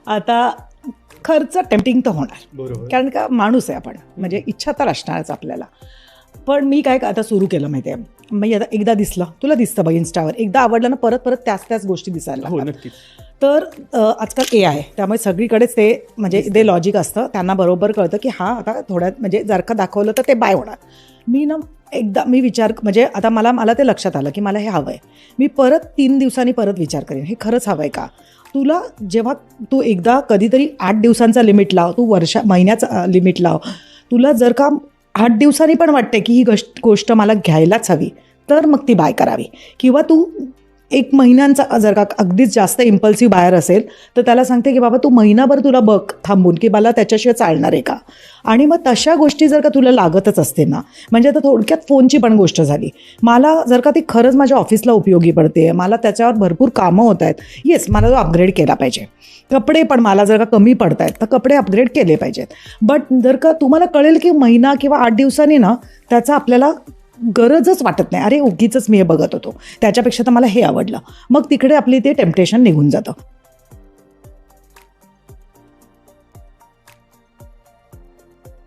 आता खर्च टेम्पटिंग तर होणार, बरोबर. कारण का माणूस आहे आपण, म्हणजे इच्छा तर असणारच आपल्याला. पण मी काय आता सुरू केलं माहिती आहे, मी आता एकदा दिसलं, तुला दिसतं बघ इंस्टावर, एकदा आवडलं ना परत परत त्याच गोष्टी दिसायला हो लागतात. नक्कीच. तर आजकाल ए आहे, त्यामुळे सगळीकडेच ते म्हणजे ते लॉजिक असतं, त्यांना बरोबर कळतं की हा आता थोड्यात म्हणजे जर का दाखवलं तर ते बाय होणार. मी ना एकदा मी विचार म्हणजे आता मला ते लक्षात आलं की मला हे हवं आहे. मी परत 3 दिवसांनी परत विचार करेन, हे खरंच हवं आहे का? तुला जेव्हा तू एकदा कधीतरी 8 दिवसांचा लिमिट लाव, तू महिन्याचा लिमिट लाव. तुला जर का 8 दिवसांनी पण वाटते की ही गोष्ट मला घ्यायलाच हवी, तर मग ती बाय करावी. किंवा तू 1 महिन्यांचा जर का अगदीच जास्त इम्पल्सिव्ह बायर असेल तर त्याला सांगते की बाबा तू महिनाभर तुला बघ थांबून की मला त्याच्याशिवाय चालणार आहे का. आणि मग तशा गोष्टी जर का तुला लागतच असते ना, म्हणजे आता थोडक्यात फोनची पण गोष्ट झाली, मला जर का ती खरंच माझ्या ऑफिसला उपयोगी पडते, मला त्याच्यावर भरपूर कामं होत आहेत, येस मला तो अपग्रेड केला पाहिजे. कपडे पण मला जर का कमी पडत आहेत तर कपडे अपग्रेड केले पाहिजेत. बट जर का तुम्हाला कळेल की महिना किंवा 8 दिवसांनी ना त्याचा आपल्याला गरजच वाटत नाही, अरे उगीचच मी हे बघत होतो, त्याच्यापेक्षा तर मला हे आवडलं, मग तिकडे आपली ते टेम्पटेशन निघून जातं.